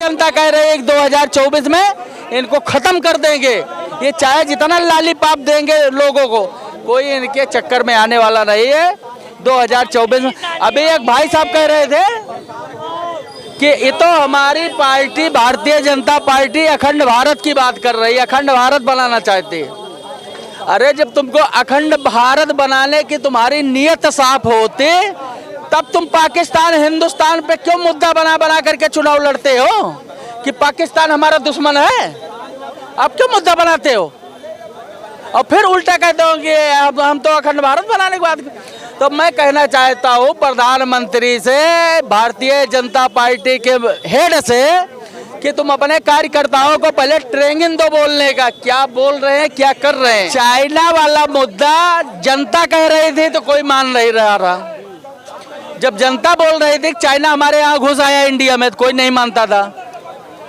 जनता कह रही है 2024 में इनको खत्म कर देंगे। ये चाहे जितना लालीपाप देंगे लोगों को, कोई इनके चक्कर में आने वाला नहीं है 2024 में। अभी एक भाई साहब कह रहे थे कि ये तो हमारी पार्टी भारतीय जनता पार्टी अखंड भारत की बात कर रही है, अखंड भारत बनाना चाहती है। अरे जब तुमको अखंड भारत बनाने की तुम्हारी नीयत साफ होती, तब तुम पाकिस्तान हिंदुस्तान पे क्यों मुद्दा बना बना करके चुनाव लड़ते हो कि पाकिस्तान हमारा दुश्मन है? आप क्यों मुद्दा बनाते हो और फिर उल्टा कहते हो कि हम तो अखंड भारत बनाने की बात। तो मैं कहना चाहता हूँ प्रधानमंत्री से, भारतीय जनता पार्टी के हेड से, कि तुम अपने कार्यकर्ताओं को पहले ट्रेनिंग दो बोलने का, क्या बोल रहे हैं क्या कर रहे हैं। चाइना वाला मुद्दा जनता कह रही थी तो कोई मान नहीं रहा। जब जनता बोल रही थी चाइना हमारे यहाँ घुस आया इंडिया में, तो कोई नहीं मानता था।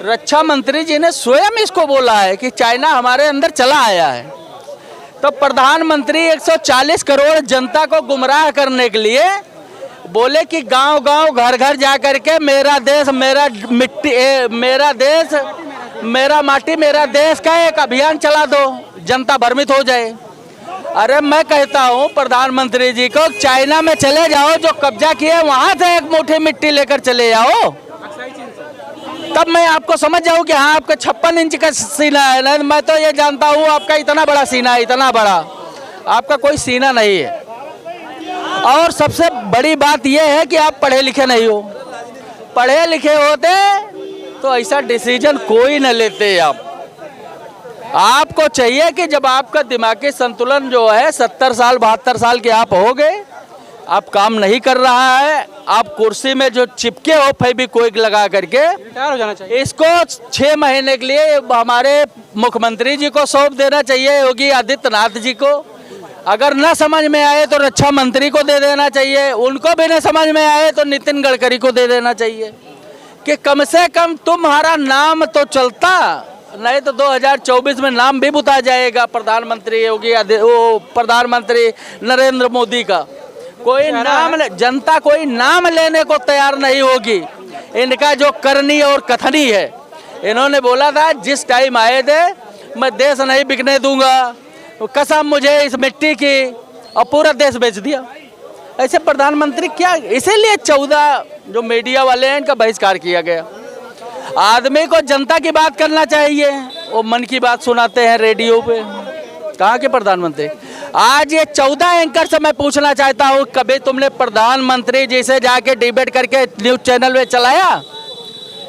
रक्षा मंत्री जी ने स्वयं इसको बोला है कि चाइना हमारे अंदर चला आया है। तो प्रधानमंत्री 140 करोड़ जनता को गुमराह करने के लिए बोले कि गांव गांव घर घर जा करके मेरा देश मेरा मिट्टी, मेरा देश मेरा माटी मेरा देश का एक अभियान चला दो, जनता भ्रमित हो जाए। अरे मैं कहता हूँ प्रधानमंत्री जी को, चाइना में चले जाओ, जो कब्जा किए वहां से एक मुट्ठी मिट्टी लेकर चले जाओ, तब मैं आपको समझ जाऊं कि हाँ आपका 56 इंच का सीना है। नहीं मैं तो ये जानता हूँ आपका इतना बड़ा सीना है, इतना बड़ा। आपका कोई सीना नहीं है। और सबसे बड़ी बात यह है कि आप पढ़े लिखे नहीं हो। पढ़े लिखे होते तो ऐसा डिसीजन कोई न लेते। आपको चाहिए कि जब आपका दिमागी संतुलन जो है 70 साल 72 साल के आप हो गए, आप काम नहीं कर रहा है, आप कुर्सी में जो चिपके हो फेविक्विक लगा करके, रिटायर हो जाना चाहिए। इसको 6 महीने के लिए हमारे मुख्यमंत्री जी को सौंप देना चाहिए, योगी आदित्यनाथ जी को। अगर न समझ में आए तो रक्षा मंत्री को दे देना चाहिए, उनको भी न समझ में आए तो नितिन गडकरी को दे देना चाहिए कि कम से कम तुम्हारा नाम तो चलता, नहीं तो 2024 में नाम भी बुता जाएगा प्रधानमंत्री योगी प्रधानमंत्री नरेंद्र मोदी का। कोई नाम जनता कोई नाम लेने को तैयार नहीं होगी। इनका जो करनी और कथनी है, इन्होंने बोला था जिस टाइम आए थे मैं देश नहीं बिकने दूंगा, कसम मुझे इस मिट्टी की, और पूरा देश बेच दिया। ऐसे प्रधानमंत्री क्या, इसीलिए 14 जो मीडिया वाले हैं इनका बहिष्कार किया गया। आदमी को जनता की बात करना चाहिए, वो मन की बात सुनाते हैं रेडियो पे। कहाँ के प्रधानमंत्री? आज ये 14 एंकर से मैं पूछना चाहता हूँ, कभी तुमने प्रधानमंत्री जी से जाके डिबेट करके न्यूज चैनल में चलाया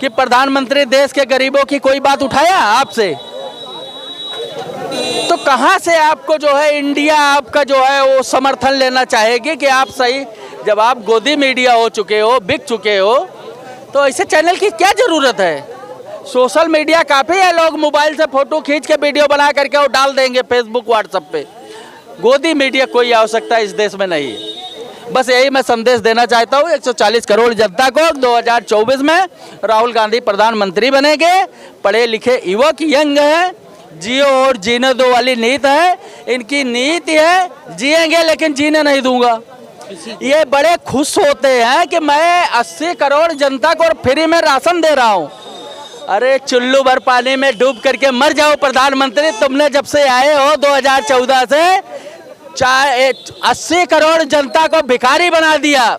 कि प्रधानमंत्री देश के गरीबों की कोई बात उठाया आपसे? तो कहाँ से आपको जो है इंडिया आपका जो है वो समर्थन लेना चाहेगी कि आप सही, जब आप गोदी मीडिया हो चुके हो, बिक चुके हो, तो ऐसे चैनल की क्या जरूरत है? सोशल मीडिया काफ़ी है, लोग मोबाइल से फोटो खींच के वीडियो बना करके वो डाल देंगे फेसबुक व्हाट्सएप पे। गोदी मीडिया कोई आवश्यकता इस देश में नहीं है। बस यही मैं संदेश देना चाहता हूँ 140 करोड़ जनता को, 2024 में राहुल गांधी प्रधानमंत्री बनेंगे। पढ़े लिखे युवक यंग हैं, जियो और जीने दो वाली नीति है इनकी। नीति है जिएंगे लेकिन जीने नहीं दूंगा। ये बड़े खुश होते हैं कि मैं 80 करोड़ जनता को फ्री में राशन दे रहा हूँ। अरे चुल्लू भर पानी में डूब करके मर जाओ प्रधानमंत्री। तुमने जब से आए हो 2014 से 80 करोड़ जनता को भिखारी बना दिया,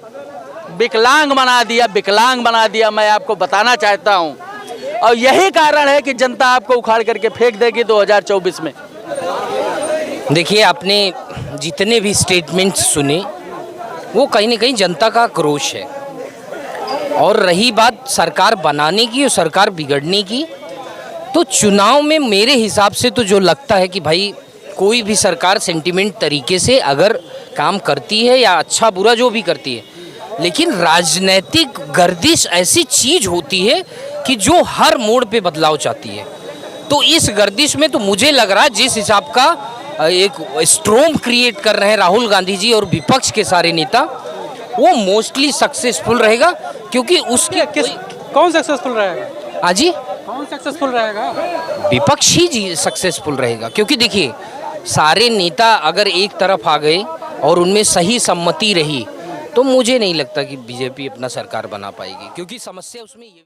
विकलांग बना दिया, विकलांग बना दिया। मैं आपको बताना चाहता हूँ, और यही कारण है कि जनता आपको उखाड़ करके फेंक देगी 2024 में। देखिए, आपने जितने भी स्टेटमेंट्स सुने वो कहीं ना कहीं जनता का आक्रोश है। और रही बात सरकार बनाने की और सरकार बिगड़ने की, तो चुनाव में मेरे हिसाब से तो जो लगता है कि भाई कोई भी सरकार सेंटिमेंट तरीके से अगर काम करती है या अच्छा बुरा जो भी करती है, लेकिन राजनीतिक गर्दिश ऐसी चीज़ होती है कि जो हर मोड़ पे बदलाव चाहती है। तो इस गर्दिश में तो मुझे लग रहा है जिस हिसाब का एक स्ट्रॉम क्रिएट कर रहे हैं राहुल गांधी जी और विपक्ष के सारे नेता, वो मोस्टली सक्सेसफुल रहेगा। क्योंकि उसके कौन सक्सेसफुल रहेगा? हाँ जी, कौन सक्सेसफुल रहेगा? विपक्ष ही जी सक्सेसफुल रहेगा। क्योंकि देखिए, सारे नेता अगर एक तरफ आ गए और उनमें सही सम्मति रही, तो मुझे नहीं लगता कि बीजेपी अपना सरकार बना पाएगी। क्योंकि समस्या उसमें ये